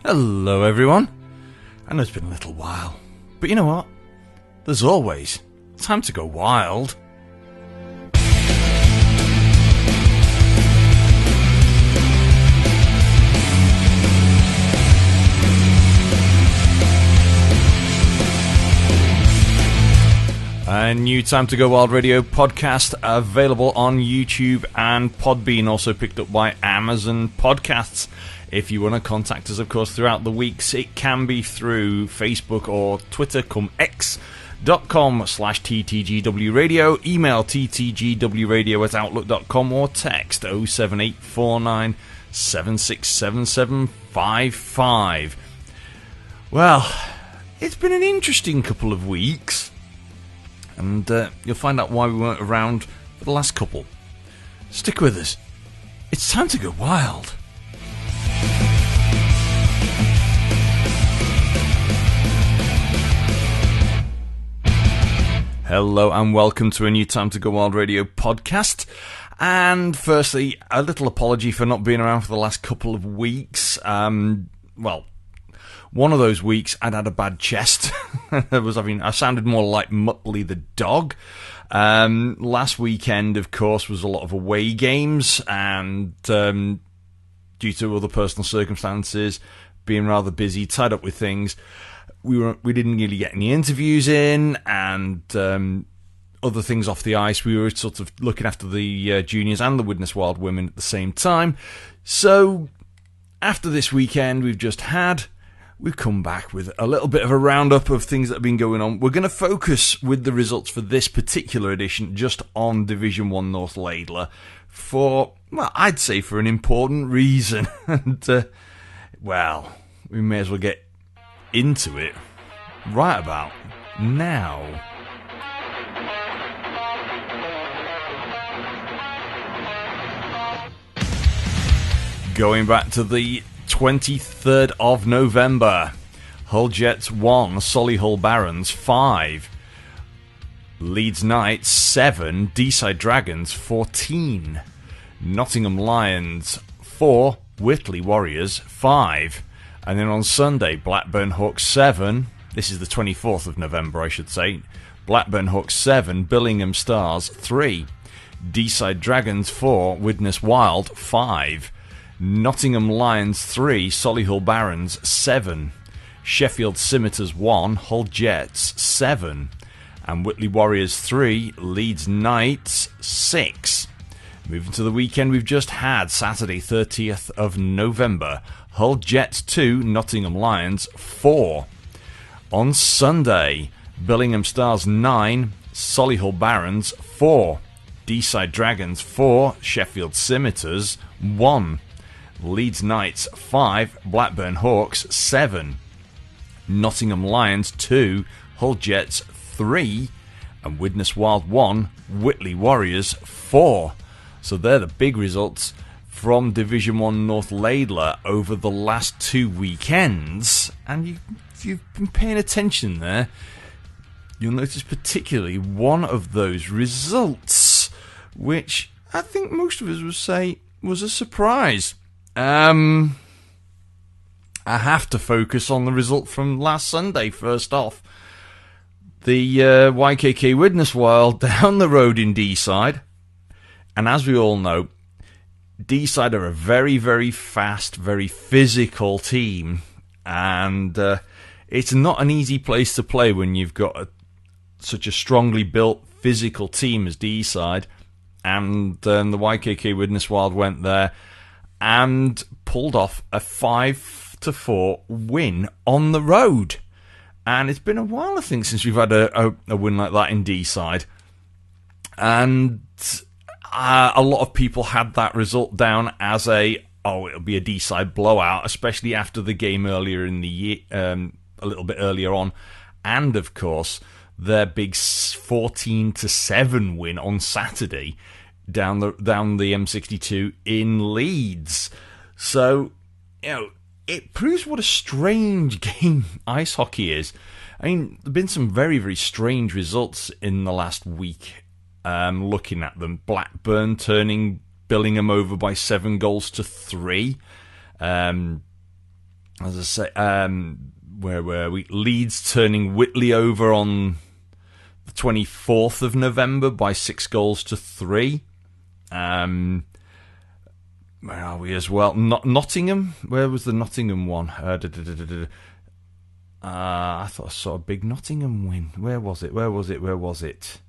Hello everyone. I know it's been a little while, but you know what? There's always time to go wild. A new Time to Go Wild Radio podcast available on YouTube and Podbean, also picked up by Amazon Podcasts. If you want to contact us, of course, throughout the weeks, it can be through Facebook or Twitter, x.com/TTGW Radio, email ttgwradio@outlook.com, or text 07849 767755. Well, it's been an interesting couple of weeks, and you'll find out why we weren't around for the last couple. Stick with us. It's time to go wild. Hello and welcome to a new Time to Go Wild Radio podcast. And firstly, a little apology for not being around for the last couple of weeks. Well, one of those weeks I'd had a bad chest. I sounded more like Muttley the dog. Last weekend, of course, was a lot of away games, and due to other personal circumstances, being rather busy, tied up with things, we didn't really get any interviews in, and other things off the ice. We were sort of looking after the juniors and the Widnes Wild women at the same time. So after this weekend we've just had, we've come back with a little bit of a roundup of things that have been going on. We're going to focus with the results for this particular edition just on Division 1 North Laidler for, well, I'd say for an important reason. And, well, we may as well get into it right about now. Going back to the 23rd of November, Hull Jets 1, Solihull Barons 5, Leeds Knights 7, Deeside Dragons 14, Nottingham Lions 4, Whitley Warriors 5. And then on Sunday, Blackburn Hawks 7, this is the 24th of November, I should say, Blackburn Hawks 7, Billingham Stars 3, Deeside Dragons 4, Widnes Wild 5, Nottingham Lions 3, Solihull Barons 7, Sheffield Scimitars 1, Hull Jets 7, and Whitley Warriors 3, Leeds Knights 6. Moving to the weekend we've just had, Saturday 30th of November, Hull Jets 2, Nottingham Lions 4. On Sunday, Billingham Stars 9, Solihull Barons 4, Deeside Dragons 4, Sheffield Scimitars 1, Leeds Knights 5, Blackburn Hawks 7, Nottingham Lions 2, Hull Jets 3, and Widnes Wild 1, Whitley Warriors 4. So they're the big results from Division 1 North Laidler over the last 2 weekends. And if you've been paying attention there, you'll notice particularly one of those results, which I think most of us would say was a surprise. I have to focus on the result from last Sunday first off. The YKK Widnes Wild down the road in Deeside. And as we all know, Deeside are a very, very fast, very physical team. And it's not an easy place to play when you've got such a strongly built physical team as Deeside. And the YKK Widnes Wild went there and pulled off a 5-4 win on the road. And it's been a while, I think, since we've had a win like that in Deeside. And a lot of people had that result down as it'll be a Deeside blowout, especially after the game earlier in the year, a little bit earlier on. And, of course, their big 14-7 win on Saturday down the M62 in Leeds. So, it proves what a strange game ice hockey is. I mean, there have been some very, very strange results in the last week. Looking at them, Blackburn turning Billingham over by 7-3. as I say, where were we? Leeds turning Whitley over on the 24th of November by 6-3. Where are we as well? Nottingham? Where was the Nottingham one? I thought I saw a big Nottingham win. Where was it?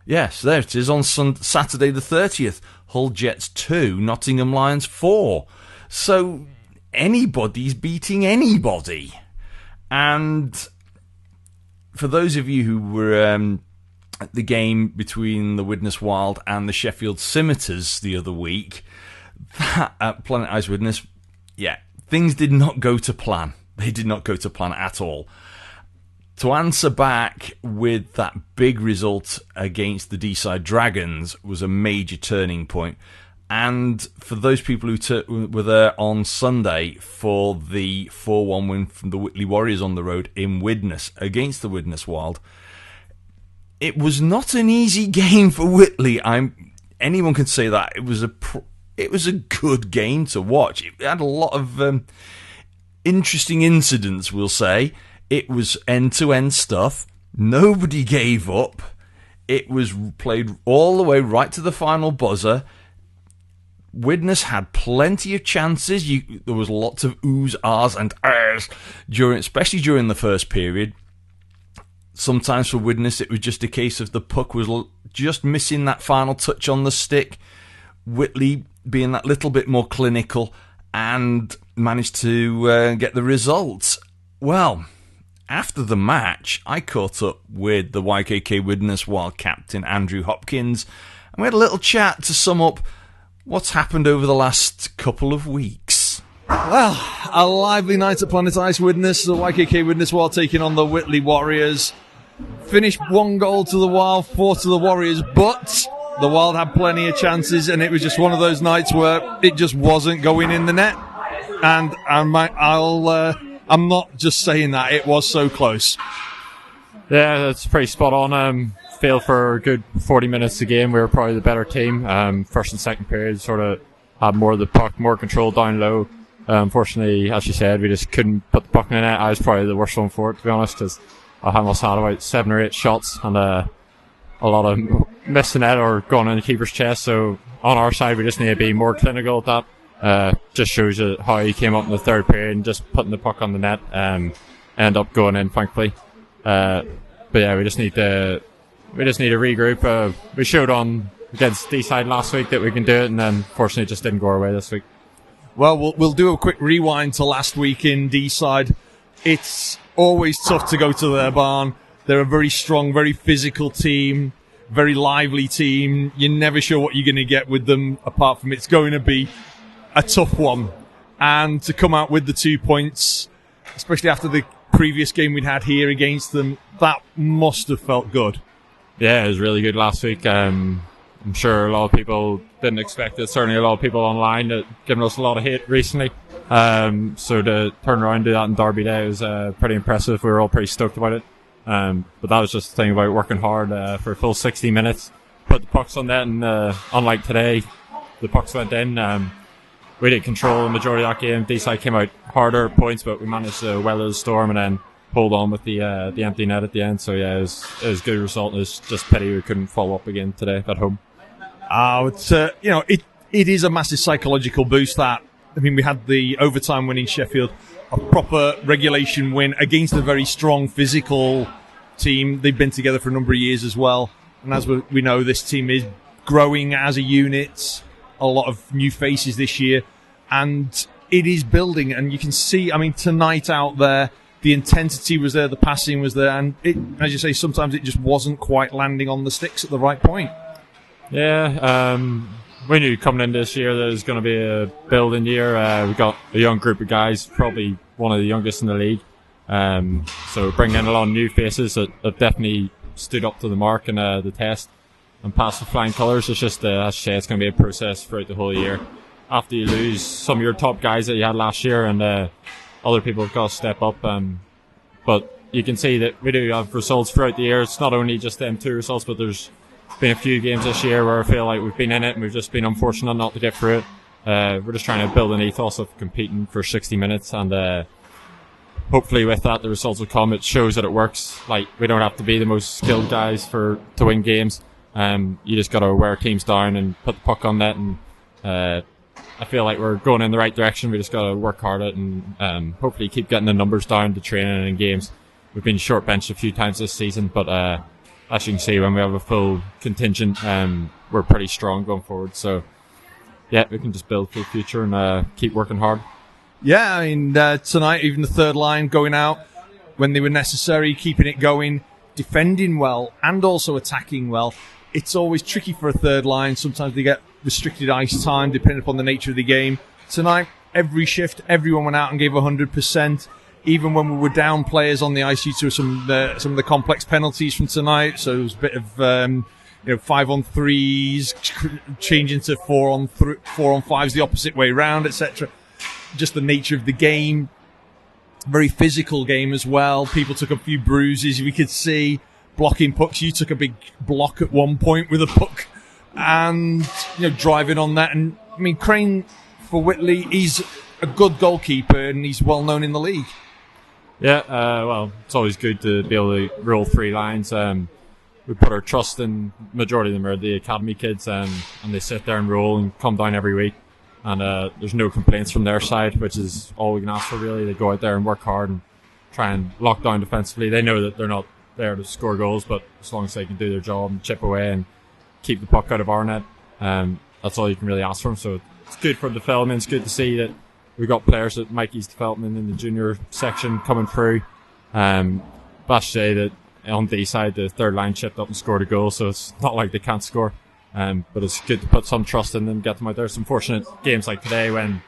Yes, there it is on Saturday the 30th. Hull Jets 2, Nottingham Lions 4. So anybody's beating anybody. And for those of you who were at the game between the Widnes Wild and the Sheffield Scimitars the other week, that at Planet Ice Widnes, things did not go to plan. They did not go to plan at all. To answer back with that big result against the Deeside Dragons was a major turning point. And for those people who were there on Sunday for the 4-1 win from the Whitley Warriors on the road in Widnes against the Widnes Wild, it was not an easy game for Whitley. Anyone can say that. It was a good game to watch. It had a lot of interesting incidents, we'll say. It was end-to-end stuff. Nobody gave up. It was played all the way right to the final buzzer. Widnes had plenty of chances. There was lots of oohs, ahs, and ahs, especially during the first period. Sometimes for Widnes, it was just a case of the puck was just missing that final touch on the stick. Whitley being that little bit more clinical and managed to get the results. Well, after the match, I caught up with the YKK Widnes Wild captain, Andrew Hopkins, and we had a little chat to sum up what's happened over the last couple of weeks. Well, a lively night at Planet Ice Widnes. The YKK Widnes Wild taking on the Whitley Warriors. Finished 1 goal to the Wild, 4 to the Warriors, but the Wild had plenty of chances, and it was just one of those nights where it just wasn't going in the net. And I'm not just saying that, it was so close. Yeah, that's pretty spot on. Failed for a good 40 minutes a game. We were probably the better team. First and second period sort of had more of the puck, more control down low. Unfortunately, as you said, we just couldn't put the puck in the net. I was probably the worst one for it, to be honest, because I almost had about 7 or 8 shots and a lot of missed the net or going in the keeper's chest. So on our side, we just need to be more clinical at that. Just shows you how he came up in the third period and just putting the puck on the net. End up going in, thankfully. But yeah, we just need to regroup. We showed on against D-side last week that we can do it, and then fortunately it just didn't go our way this week. Well, we'll do a quick rewind to last week in D-side. It's always tough to go to their barn. They're a very strong, very physical team, very lively team. You're never sure what you're going to get with them, apart from it's going to be a tough one. And to come out with the 2 points, especially after the previous game we'd had here against them, that must have felt good. Yeah, it was really good last week. I'm sure a lot of people didn't expect it. Certainly a lot of people online that given us a lot of hate recently. So to turn around and do that in Derby Day was pretty impressive. We were all pretty stoked about it. But that was just the thing about working hard for a full 60 minutes. Put the pucks on net, and unlike today, the pucks went in. We did control the majority of that game. D-side came out harder at points, but we managed to weather the storm and then hold on with the empty net at the end. So yeah, it was a good result. It was just pity we couldn't follow up again today at home. It is a massive psychological boost. That, I mean, we had the overtime win in Sheffield, a proper regulation win against a very strong physical team. They've been together for a number of years as well, and as we know, this team is growing as a unit. A lot of new faces this year, and it is building. And you can see, I mean, tonight out there, the intensity was there, the passing was there, and it, as you say, sometimes it just wasn't quite landing on the sticks at the right point. Yeah, we knew coming in this year that it was going to be a building year. We got a young group of guys, probably one of the youngest in the league. So bringing in a lot of new faces that have definitely stood up to the mark and the test and passed with flying colours. It's just, as I say, it's going to be a process throughout the whole year. After you lose some of your top guys that you had last year, and other people have got to step up. But you can see that we do have results throughout the year. It's not only just them 2 results, but there's been a few games this year where I feel like we've been in it and we've just been unfortunate not to get through it. we're just trying to build an ethos of competing for 60 minutes, and hopefully with that the results will come. It shows that it works. Like, we don't have to be the most skilled guys to win games. You just got to wear teams down and put the puck on net, and I feel like we're going in the right direction. We just got to work hard at it and hopefully keep getting the numbers down to training and games. We've been short benched a few times this season, but as you can see, when we have a full contingent, we're pretty strong going forward. So yeah, we can just build for the future and keep working hard. Yeah, I mean, tonight, even the third line going out when they were necessary, keeping it going, defending well, and also attacking well. It's always tricky for a third line. Sometimes they get restricted ice time, depending upon the nature of the game. Tonight, every shift, everyone went out and gave 100%. Even when we were down players on the ice due to some of the complex penalties from tonight. So it was a bit of 5-on-3s, changing to 4-on-5s, the opposite way round, etc. Just the nature of the game. Very physical game as well. People took a few bruises. We could see blocking pucks. You took a big block at one point with a puck, and driving on that. And I mean, Crane for Whitley, he's a good goalkeeper and he's well known in the league. Yeah, well, it's always good to be able to roll three lines. We put our trust in, majority of them are the academy kids, and they sit there and roll and come down every week. And there's no complaints from their side, which is all we can ask for, really. They go out there and work hard and try and lock down defensively. They know that they're not there to score goals, but as long as they can do their job and chip away and keep the puck out of our net, that's all you can really ask for them. So it's good for development. It's good to see that we've got players at Mikey's development in the junior section coming through. But I should say that on the side, the third line chipped up and scored a goal, so it's not like they can't score. But it's good to put some trust in them, get them out there. It's unfortunate games like today when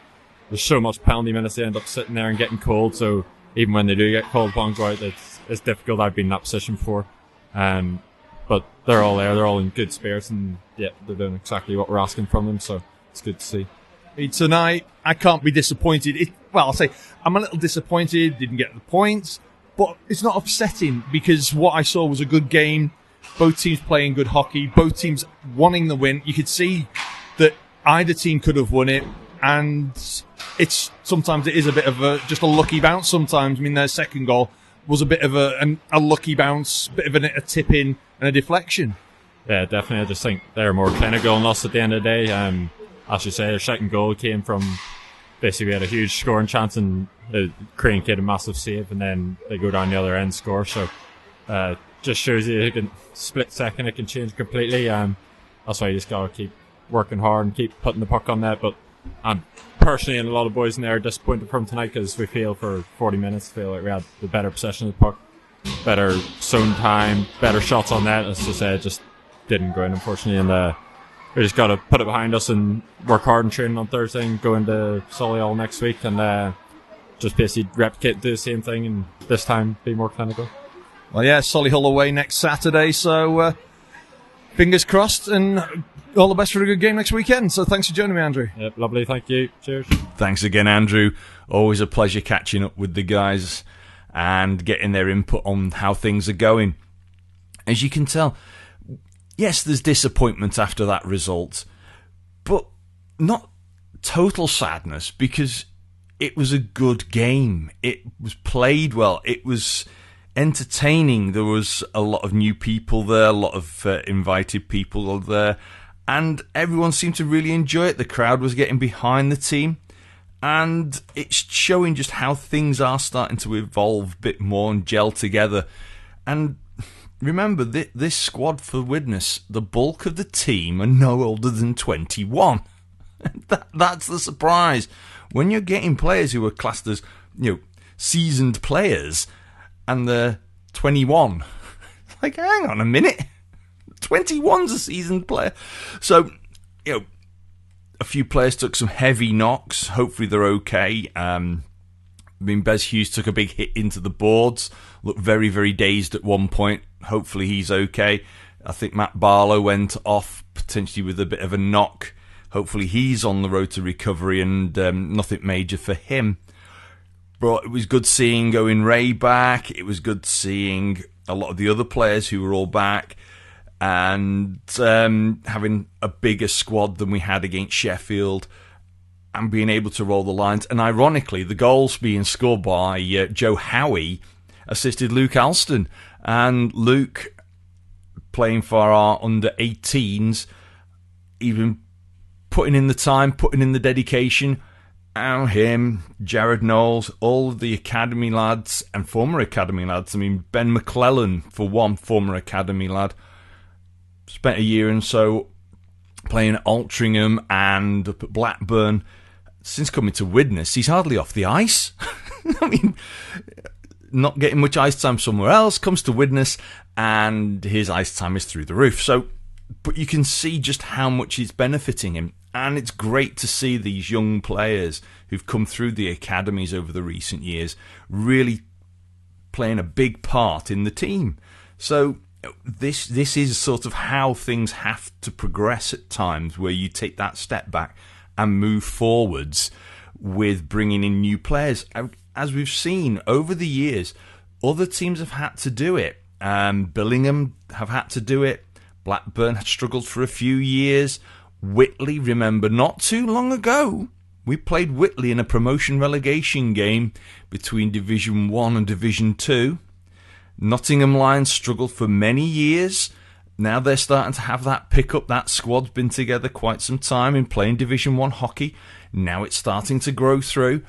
there's so much penalty minutes, they end up sitting there and getting cold. So even when they do get called upon, go out, it's difficult. I've been in that position before. But they're all there. They're all in good spirits, and yeah, they're doing exactly what we're asking from them. So it's good to see. Tonight, I can't be disappointed. I'll say I'm a little disappointed, didn't get the points, but it's not upsetting because what I saw was a good game. Both teams playing good hockey, both teams wanting the win. You could see that either team could have won it, and sometimes it is a bit of just a lucky bounce sometimes. I mean, their second goal was a bit of a lucky bounce, bit of a tip in and a deflection. Yeah, definitely. I just think they're more clinical and lost at the end of the day. As you say, their second goal came from basically we had a huge scoring chance and the Crane kid a massive save, and then they go down the other end and score. So just shows you it can split second, it can change completely. That's why you just got to keep working hard and keep putting the puck on net. But I'm personally, and a lot of boys in there, are disappointed from tonight because we feel for 40 minutes, feel like we had the better possession of the puck, better zone time, better shots on net. As I said, just didn't go in, unfortunately, and we just got to put it behind us and work hard and training on Thursday and go into Solihull next week and just basically replicate the same thing and this time be more clinical. Well, yeah, Solihull away next Saturday, so fingers crossed and all the best for a good game next weekend. So thanks for joining me, Andrew. Yep, lovely, thank you. Cheers. Thanks again, Andrew. Always a pleasure catching up with the guys and getting their input on how things are going. As you can tell, yes, there's disappointment after that result, but not total sadness because it was a good game. It was played well. It was entertaining. There was a lot of new people there, a lot of invited people there, and everyone seemed to really enjoy it. The crowd was getting behind the team, and it's showing just how things are starting to evolve a bit more and gel together. And remember, this squad for Widnes, the bulk of the team are no older than 21. That's the surprise. When you're getting players who are classed as, seasoned players, and they're 21, like, hang on a minute, 21's a seasoned player. So, a few players took some heavy knocks. Hopefully they're okay. Bez Hughes took a big hit into the boards, looked very, very dazed at one point. Hopefully he's okay. I think Matt Barlow went off potentially with a bit of a knock. Hopefully he's on the road to recovery and nothing major for him. But it was good seeing Owen Ray back. It was good seeing a lot of the other players who were all back and having a bigger squad than we had against Sheffield. and being able to roll the lines. And ironically, the goals being scored by Joe Howie assisted Luke Alston. And Luke, playing for our under-18s, even putting in the time, putting in the dedication. And him, Jared Knowles, all of the academy lads and former academy lads. I mean, Ben McClellan, for one, former academy lad, spent a year and so playing at Altrincham and up at Blackburn. Since coming to Widnes, he's hardly off the ice. I mean, not getting much ice time somewhere else, comes to Widnes, and his ice time is through the roof. So, but you can see just how much it's benefiting him. And it's great to see these young players who've come through the academies over the recent years really playing a big part in the team. So this is sort of how things have to progress at times, where you take that step back and move forwards with bringing in new players. As we've seen over the years, other teams have had to do it. Billingham have had to do it. Blackburn had struggled for a few years. Whitley, remember, not too long ago, we played Whitley in a promotion relegation game between Division 1 and Division 2. Nottingham Lions struggled for many years. Now they're starting to have that pick-up. That squad's been together quite some time in playing Division 1 hockey. Now it's starting to grow through.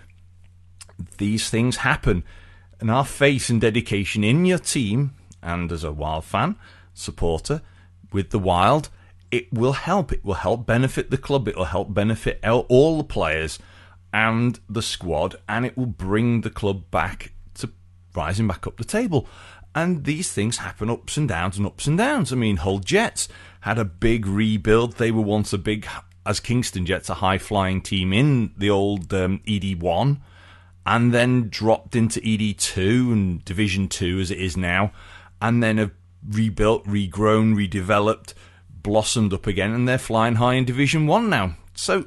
These things happen. And our faith and dedication in your team, and as a Wild fan, supporter, with the Wild, it will help. It will help benefit the club. It will help benefit all the players and the squad, and it will bring the club back to rising back up the table. And these things happen ups and downs and ups and downs. I mean, Hull Jets had a big rebuild. They were once a big, as Kingston Jets, a high-flying team in the old ED1, and then dropped into ED2 and Division 2 as it is now, and then have rebuilt, regrown, redeveloped, blossomed up again, and they're flying high in Division 1 now. So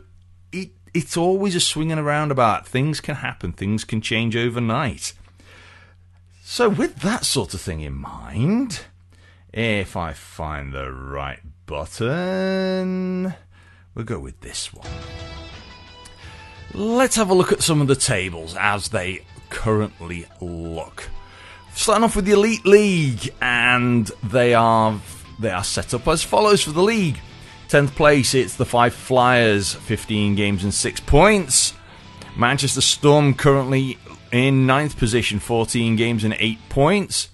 it's always a swinging around about. Things can happen. Things can change overnight. So with that sort of thing in mind, if I find the right button, we'll go with this one. Let's have a look at some of the tables as they currently look. Starting off with the Elite League, and they are set up as follows for the league. 10th place, it's the Five Flyers, 15 games and 6 points. Manchester Storm currently in 9th position, 14 games and 8 points.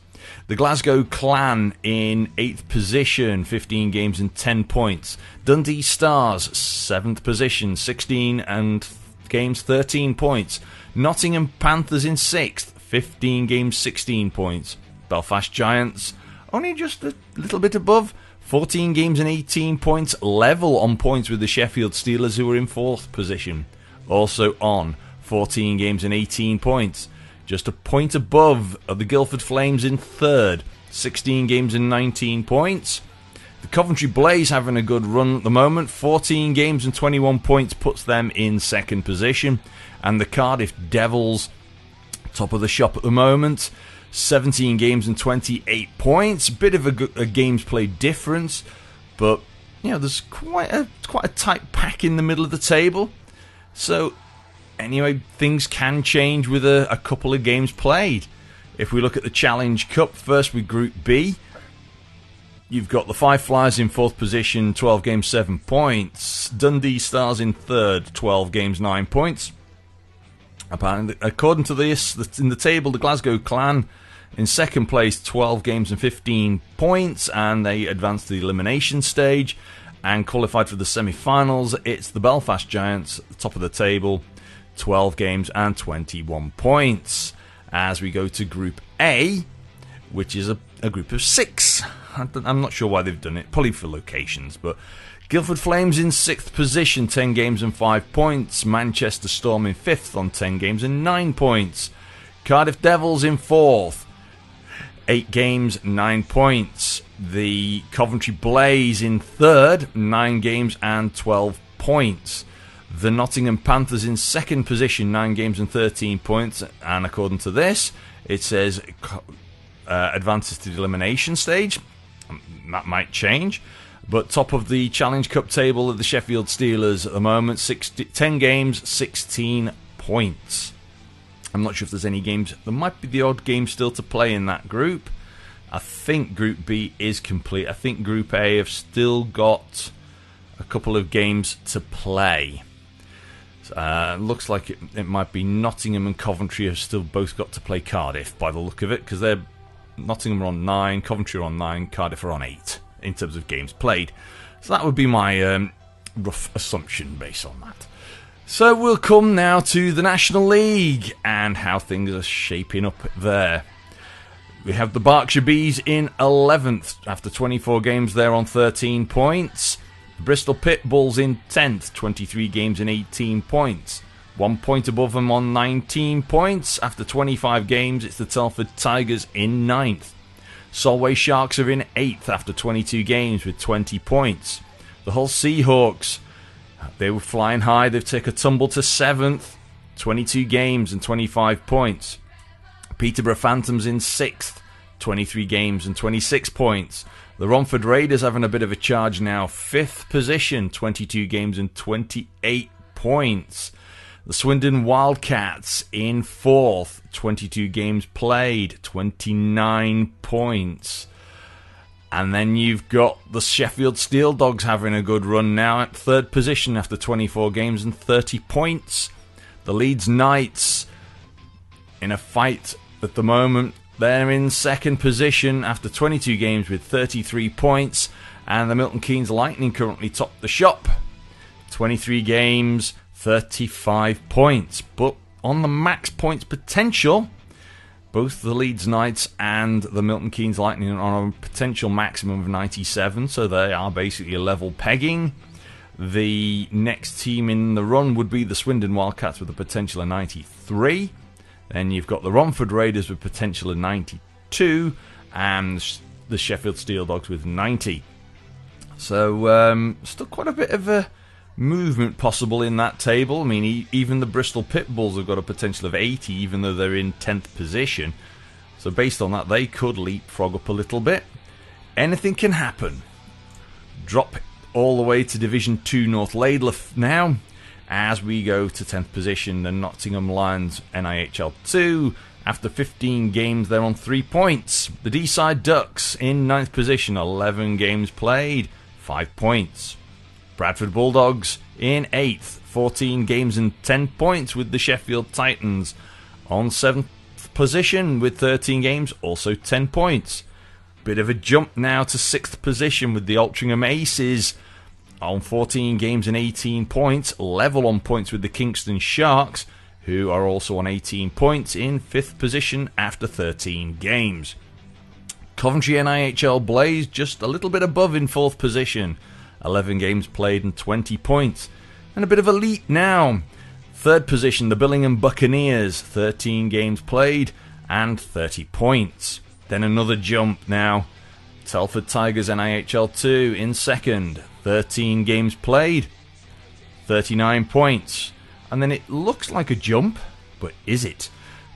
The Glasgow Clan in 8th position, 15 games and 10 points. Dundee Stars, 7th position, 16 and games, 13 points. Nottingham Panthers in 6th, 15 games, 16 points. Belfast Giants, only just a little bit above, 14 games and 18 points, level on points with the Sheffield Steelers, who are in 4th position. Also on 14 games and 18 points. Just a point above are the Guildford Flames in 3rd, 16 games and 19 points. The Coventry Blaze having a good run at the moment, 14 games and 21 points puts them in 2nd position. And the Cardiff Devils, top of the shop at the moment, 17 games and 28 points. Bit of a games played difference, but you know, there's quite a tight pack in the middle of the table. So anyway, things can change with a couple of games played. If we look at the Challenge Cup first with Group B, you've got the Five Flyers in 4th position, 12 games, 7 points. Dundee Stars in 3rd, 12 games, 9 points. Apparently, according to this, in the table, the Glasgow Clan in 2nd place, 12 games and 15 points, and they advanced to the elimination stage and qualified for the semi-finals. It's the Belfast Giants at the top of the table, 12 games and 21 points. As we go to Group A, which is a group of 6. I'm not sure why they've done it, probably for locations, but Guildford Flames in 6th position, 10 games and 5 points. Manchester Storm in 5th on 10 games and 9 points. Cardiff Devils in 4th, 8 games, 9 points. The Coventry Blaze in 3rd, 9 games and 12 points. The Nottingham Panthers in 2nd position, 9 games and 13 points. And according to this, it says advances to the elimination stage. That might change. But top of the Challenge Cup table are the Sheffield Steelers at the moment. 10 games, 16 points. I'm not sure if there's any games. There might be the odd game still to play in that group. I think Group B is complete. I think Group A have still got a couple of games to play. Looks like it might be Nottingham and Coventry have still both got to play Cardiff by the look of it, because Nottingham are on 9, Coventry are on 9, Cardiff are on 8 in terms of games played. So that would be my rough assumption based on that. So we'll come now to the National League and how things are shaping up there. We have the Berkshire Bees in 11th after 24 games. They're on 13 points. The Bristol Pit Bulls in 10th, 23 games and 18 points. 1 point above them on 19 points. After 25 games, it's the Telford Tigers in 9th. Solway Sharks are in 8th after 22 games with 20 points. The Hull Seahawks, they were flying high. They've taken a tumble to 7th, 22 games and 25 points. Peterborough Phantoms in 6th, 23 games and 26 points. The Romford Raiders having a bit of a charge now. 5th position, 22 games and 28 points. The Swindon Wildcats in 4th, 22 games played, 29 points. And then you've got the Sheffield Steel Dogs having a good run now at 3rd position after 24 games and 30 points. The Leeds Knights in a fight at the moment. They're in 2nd position after 22 games with 33 points. And the Milton Keynes Lightning currently top the shop. 23 games, 35 points. But on the max points potential, both the Leeds Knights and the Milton Keynes Lightning are on a potential maximum of 97. So they are basically a level pegging. The next team in the run would be the Swindon Wildcats with a potential of 93. Then you've got the Romford Raiders with potential of 92, and the Sheffield Steel Dogs with 90. So still quite a bit of a movement possible in that table. I mean, even the Bristol Pit Bulls have got a potential of 80, even though they're in 10th position. So based on that, they could leapfrog up a little bit. Anything can happen. Drop all the way to Division 2 North Laidlaw now. As we go to 10th position, the Nottingham Lions NIHL 2. After 15 games, they're on 3 points. The Deeside Ducks in 9th position, 11 games played, 5 points. Bradford Bulldogs in 8th, 14 games and 10 points, with the Sheffield Titans on 7th position with 13 games, also 10 points. Bit of a jump now to 6th position with the Altrincham Aces on 14 games and 18 points, level on points with the Kingston Sharks, who are also on 18 points in 5th position after 13 games. Coventry NIHL Blaze just a little bit above in 4th position, 11 games played and 20 points. And a bit of a leap now. 3rd position, the Billingham Buccaneers, 13 games played and 30 points. Then another jump now. Telford Tigers NIHL 2 in 2nd, 13 games played, 39 points. And then it looks like a jump, but is it?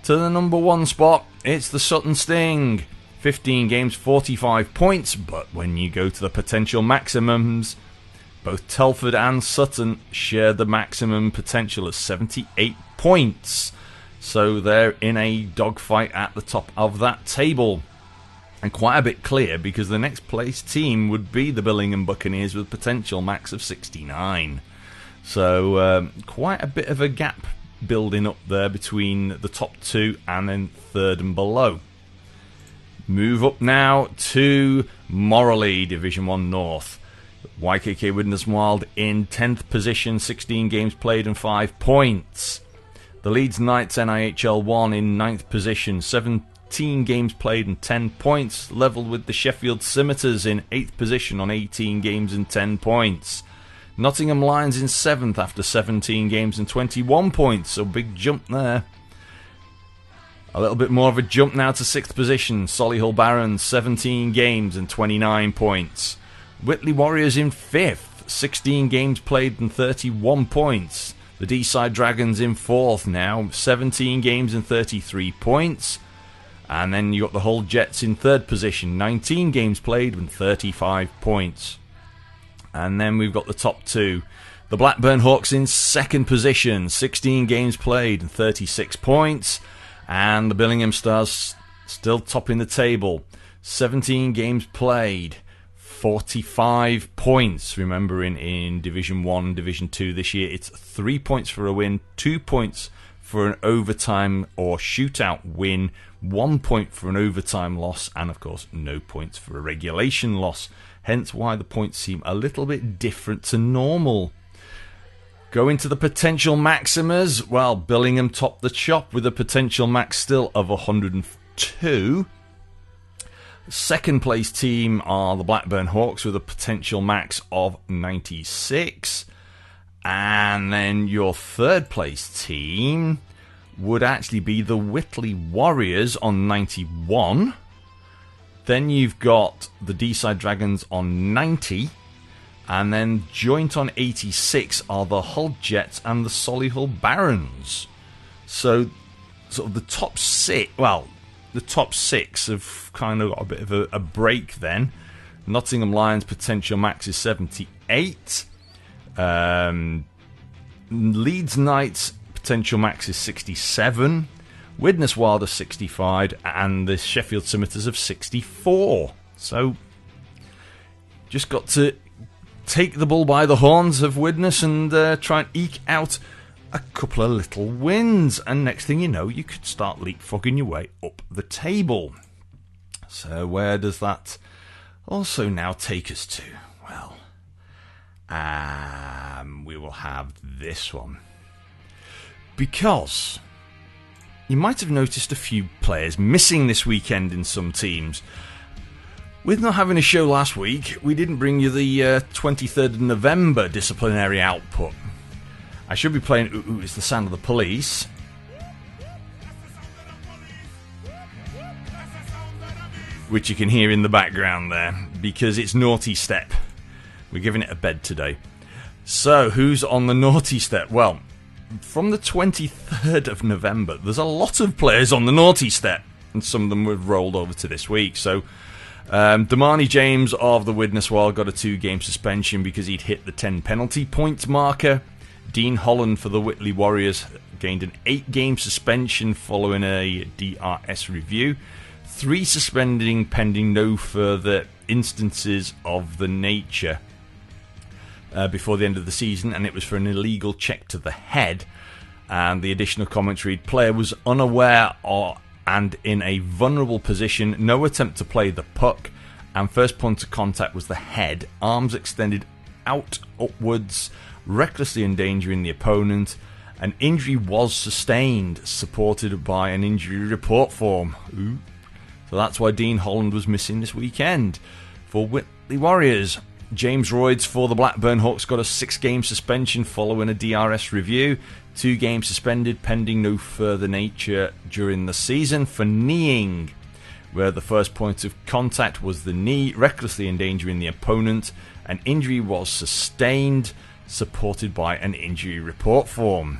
To the number 1 spot, it's the Sutton Sting. 15 games, 45 points, but when you go to the potential maximums, both Telford and Sutton share the maximum potential of 78 points. So they're in a dogfight at the top of that table. And quite a bit clear, because the next place team would be the Billingham Buccaneers with potential max of 69. So quite a bit of a gap building up there between the top 2 and then 3rd and below. Move up now to Morley, Division 1 North. YKK Widnes Wild in 10th position, 16 games played and 5 points. The Leeds Knights NIHL 1 in 9th position, 17 games played and 10 points, level with the Sheffield Scimitars in 8th position on 18 games and 10 points. Nottingham Lions in 7th after 17 games and 21 points, so big jump there. A little bit more of a jump now to 6th position, Solihull Barons, 17 games and 29 points. Whitley Warriors in 5th, 16 games played and 31 points. The Deeside Dragons in 4th now, 17 games and 33 points. And then you got the Hull Jets in 3rd position, 19 games played and 35 points. And then we've got the top two. The Blackburn Hawks in second position, 16 games played and 36 points. And the Billingham Stars still topping the table, 17 games played, 45 points. Remembering in Division 1, Division 2 this year, it's 3 points for a win, 2 points for an overtime or shootout win, 1 point for an overtime loss, and of course no points for a regulation loss. Hence why the points seem a little bit different to normal. Going to the potential maximas, well, Billingham topped the chop with a potential max still of 102. Second place team are the Blackburn Hawks with a potential max of 96. And then your third place team would actually be the Whitley Warriors on 91. Then you've got the D-Side Dragons on 90. And then joint on 86 are the Hull Jets and the Solihull Barons. So, sort of the top six, well, the top six have kind of got a bit of a break then. Nottingham Lions potential max is 78. Leeds Knights potential max is 67. Widnes Wild are 65. And the Sheffield Scimitars have 64. So, just got to take the bull by the horns of Widnes and try and eke out a couple of little wins. And next thing you know, you could start leapfrogging your way up the table. So where does that also now take us to? Well, we will have this one. Because you might have noticed a few players missing this weekend in some teams. With not having a show last week, we didn't bring you the 23rd of November disciplinary output. I should be playing Ooh, It's the Sound of the Police. Which you can hear in the background there, because it's Naughty Step. We're giving it a bed today. So, who's on the Naughty Step? Well, from the 23rd of November, there's a lot of players on the Naughty Step, and some of them were rolled over to this week, so Damani James of the Widnes Wild got a 2-game suspension because he'd hit the 10 penalty point marker. Dean Holland for the Whitley Warriors gained an 8-game suspension following a DRS review. 3 suspending pending no further instances of the nature before the end of the season, and it was for an illegal check to the head. And the additional commentary, player was unaware and in a vulnerable position, no attempt to play the puck, and first point of contact was the head, arms extended out upwards, recklessly endangering the opponent. An injury was sustained, supported by an injury report form. Ooh. So that's why Dean Holland was missing this weekend. For Whitley Warriors, James Royds for the Blackburn Hawks got a 6-game suspension following a DRS review. 2 games suspended pending no further nature during the season for kneeing, where the first point of contact was the knee, recklessly endangering the opponent. An injury was sustained, supported by an injury report form.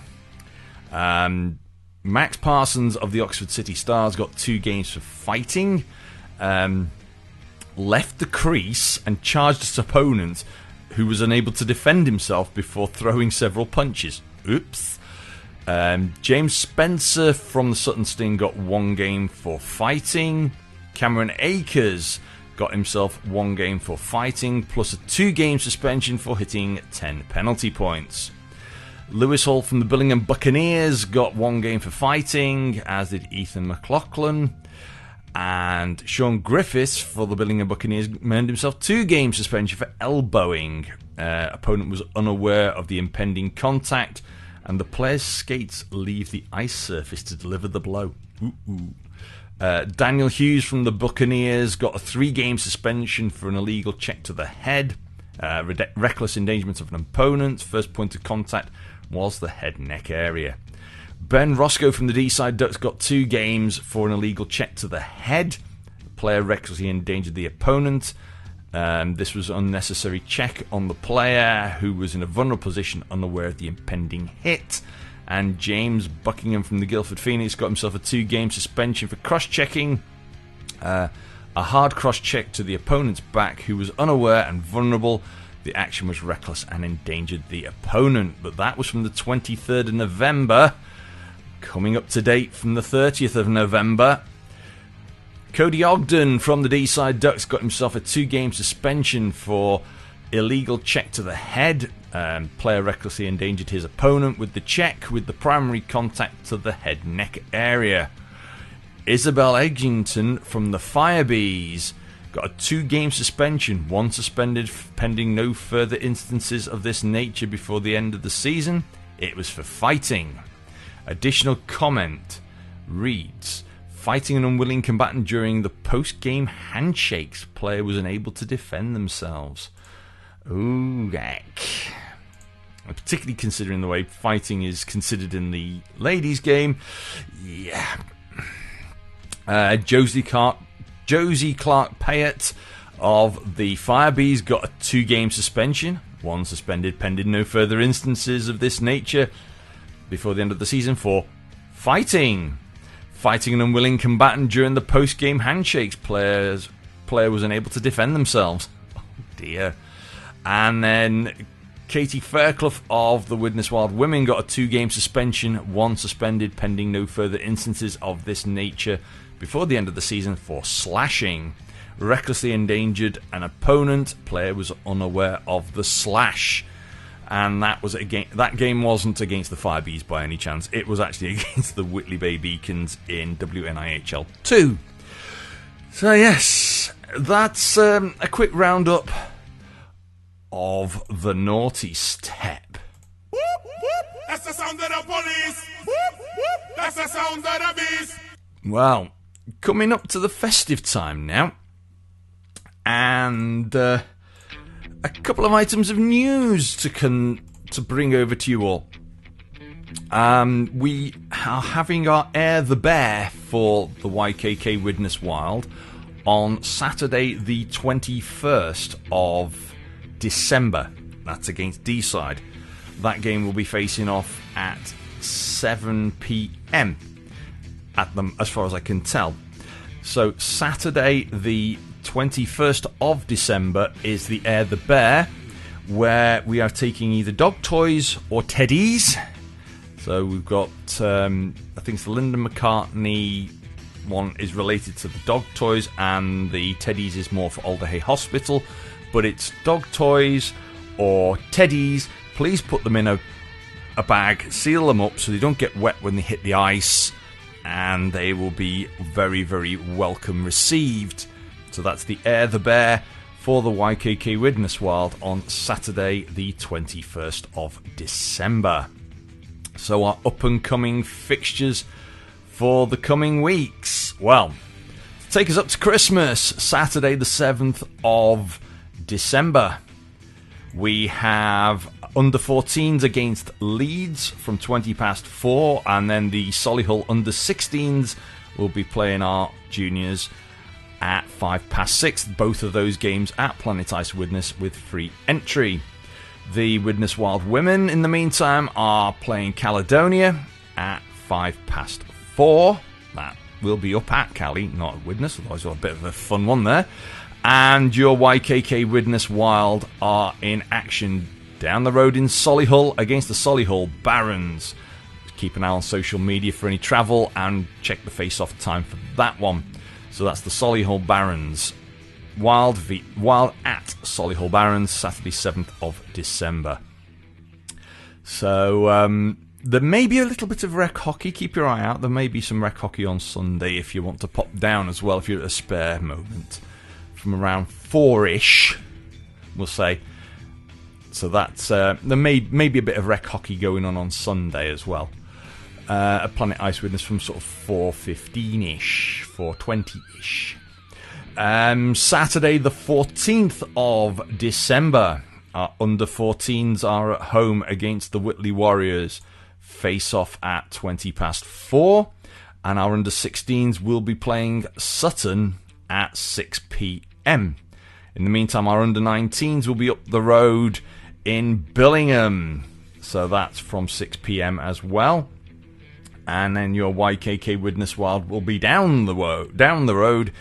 Max Parsons of the Oxford City Stars got 2 games for fighting, left the crease and charged his opponent, who was unable to defend himself before throwing several punches. Oops. James Spencer from the Sutton Sting got 1 game for fighting. Cameron Akers got himself 1 game for fighting, plus a 2-game suspension for hitting 10 penalty points. Lewis Hall from the Billingham Buccaneers got 1 game for fighting, as did Ethan McLaughlin. And Sean Griffiths for the Billingham Buccaneers earned himself 2-game suspension for elbowing. Opponent was unaware of the impending contact, and the player's skates leave the ice surface to deliver the blow. Daniel Hughes from the Buccaneers got a 3-game suspension for an illegal check to the head. Reckless endangerment of an opponent. First point of contact was the head-neck area. Ben Roscoe from the D-Side Ducks got 2 games for an illegal check to the head. The player recklessly endangered the opponent. This was an unnecessary check on the player, who was in a vulnerable position, unaware of the impending hit. And James Buckingham from the Guildford Phoenix got himself a 2-game suspension for cross-checking. A hard cross-check to the opponent's back, who was unaware and vulnerable, The action was reckless and endangered the opponent. But that was from the 23rd of November. Coming up to date from the 30th of November, Cody Ogden from the D-side Ducks got himself a 2-game suspension for illegal check to the head. Player recklessly endangered his opponent with the check with the primary contact to the head neck area. Isabel Edgington from the Firebees got a 2-game suspension, 1 suspended pending no further instances of this nature before the end of the season. It was for fighting. Additional comment reads, fighting an unwilling combatant during the post-game handshakes. Player was unable to defend themselves. Ooh, heck. Particularly considering the way fighting is considered in the ladies' game. Yeah. Josie Clark Payette of the Firebees got a 2-game suspension, 1 suspended pending no further instances of this nature before the end of the season for fighting an unwilling combatant during the post-game handshakes. Player was unable to defend themselves. Oh dear. And then Katie Fairclough of the Widnes Wild Women got a 2-game suspension, 1 suspended pending no further instances of this nature before the end of the season for slashing. Recklessly endangered an opponent. Player was unaware of the slash. And that game wasn't against the Firebees by any chance. It was actually against the Whitley Bay Beacons in WNIHL 2. So yes, that's a quick roundup of the naughty step. Whoop, whoop. That's the sound of the police. Whoop, whoop. That's the sound of the beast. Well, coming up to the festive time now, and a couple of items of news to bring over to you all. We are having our Air the Bear for the YKK Widnes Wild on Saturday the 21st of December. That's against D-side. That game will be facing off at 7 p.m. at them, as far as I can tell. So Saturday the 21st of December is the Air the Bear, where we are taking either dog toys or teddies. So we've got, I think it's the Linda McCartney one is related to the dog toys, and the teddies is more for Alderhay Hospital. But it's dog toys or teddies. Please put them in a bag, seal them up so they don't get wet when they hit the ice, and they will be very, very welcome received. So that's the Air the Bear for the YKK Widnes Wild on Saturday the 21st of December. So our up-and-coming fixtures for the coming weeks. Well, to take us up to Christmas, Saturday the 7th of December, we have under-14s against Leeds from 4:20, and then the Solihull under-16s will be playing our juniors at 6:05. Both of those games at Planet Ice Widnes with free entry. The Widnes Wild Women, in the meantime, are playing Caledonia at 4:05. That will be up at Cali, not at Widnes, otherwise we'll have a bit of a fun one there. And your YKK Widnes Wild are in action down the road in Solihull against the Solihull Barons. Keep an eye on social media for any travel and check the face-off time for that one. So that's the Solihull Barons. Wild at Solihull Barons, Saturday 7th of December. So there may be a little bit of rec hockey. Keep your eye out. There may be some rec hockey on Sunday if you want to pop down as well, if you're at a spare moment. From around 4-ish, we'll say. So that's there may be a bit of rec hockey going on Sunday as well. At Planet Ice Widnes from sort of 4:15-ish, 4:20-ish. Saturday the 14th of December, our under-14s are at home against the Whitley Warriors. Face off at 4:20, and our under-16s will be playing Sutton at 6 p.m. In the meantime, our under-19s will be up the road in Billingham, so that's from 6 p.m. as well. And then your YKK Widnes Wild will be down the road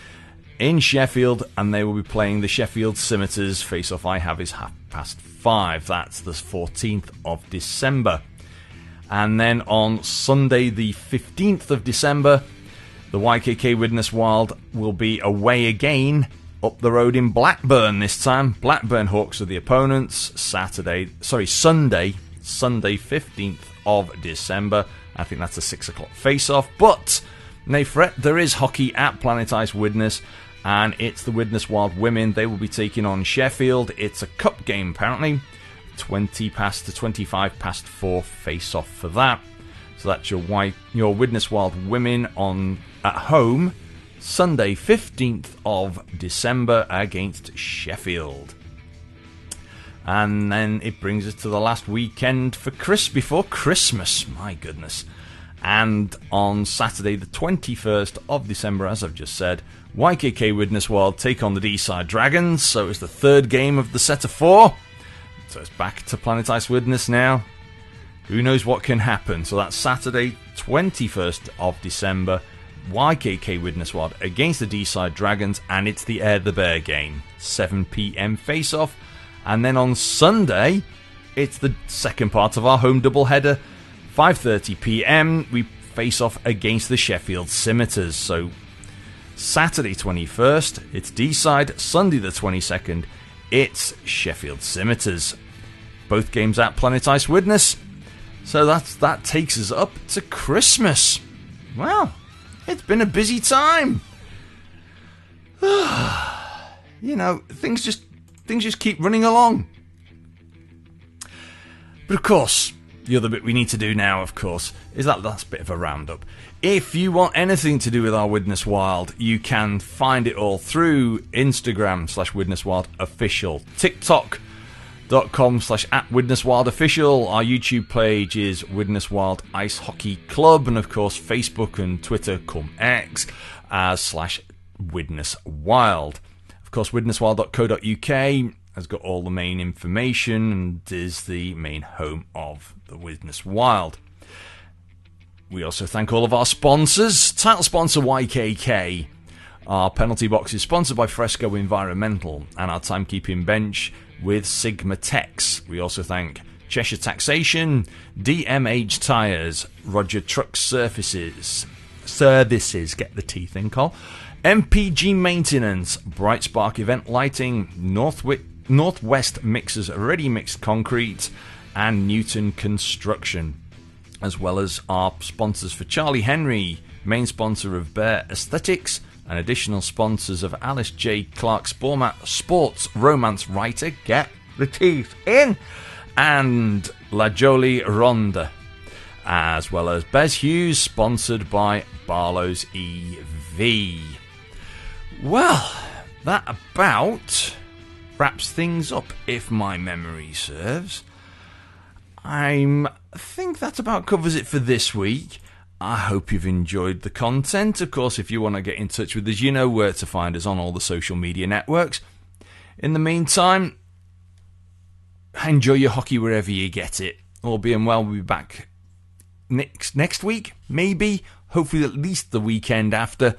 in Sheffield, and they will be playing the Sheffield Scimitars. Face-off I have is 5:30. That's the 14th of December. And then on Sunday, the 15th of December, the YKK Widnes Wild will be away again up the road in Blackburn this time. Blackburn Hawks are the opponents. Sunday, 15th of December. I think that's a 6 o'clock face-off. But, nay fret, there is hockey at Planet Ice Widnes, and it's the Widnes Wild women. They will be taking on Sheffield. It's a cup game, apparently. 20 past to 25 past 4 face-off for that. So that's your Widnes Wild women at home Sunday 15th of December against Sheffield. And then it brings us to the last weekend before Christmas, my goodness. And on Saturday the 21st of December, as I've just said, YKK Widnes Wild take on the D-Side Dragons. So it's the third game of the set of 4. So it's back to Planet Ice Widnes now. Who knows what can happen? So that's Saturday, 21st of December. YKK Widnes Wild against the D-Side Dragons. And it's the Air the Bear game. 7 p.m. face-off. And then on Sunday, it's the second part of our home doubleheader. 5:30 p.m. we face off against the Sheffield Scimitars. So Saturday 21st, it's D-Side. Sunday the 22nd, it's Sheffield Scimitars. Both games at Planet Ice Widnes. So that takes us up to Christmas. Well, it's been a busy time. Things just keep running along. But of course, the other bit we need to do now, of course, is that last bit of a roundup. If you want anything to do with our Widnes Wild, you can find it all through Instagram /WidnesWildOfficial, TikTok.com/@WidnesWildOfficial. Our YouTube page is Widnes Wild Ice Hockey Club, and of course Facebook and Twitter /X /Widnes Wild. Of course, widneswild.co.uk has got all the main information and is the main home of the Widnes Wild. We also thank all of our sponsors. Title sponsor YKK. Our penalty box is sponsored by Fresco Environmental, and our timekeeping bench with Sigma Tex. We also thank Cheshire Taxation, DMH Tyres, Roger Truck Services, get the teeth in, Cole. MPG Maintenance, Bright Spark Event Lighting, Northwest Mixers Ready Mixed Concrete, and Newton Construction, as well as our sponsors for Charlie Henry, main sponsor of Bear Aesthetics, and additional sponsors of Alice J. Clark Sports Romance Writer, get the teeth in, and La Jolie Ronda, as well as Bez Hughes, sponsored by Barlow's EV. Well, that about wraps things up, if my memory serves. I think that about covers it for this week. I hope you've enjoyed the content. Of course, if you want to get in touch with us, you know where to find us on all the social media networks. In the meantime, enjoy your hockey wherever you get it. All being well, we'll be back next week, maybe, hopefully at least the weekend after.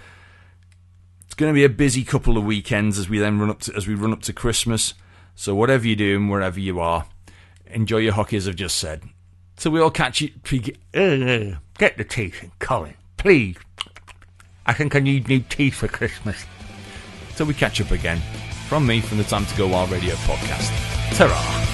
It's going to be a busy couple of weekends as we run up to Christmas. So whatever you're doing, wherever you are, enjoy your hockey, as I've just said. So we all catch you. Get the teeth in, Colin, please. I think I need new teeth for Christmas. So we catch up again. From me, from the Time to Go Wild Radio podcast. Ta-ra.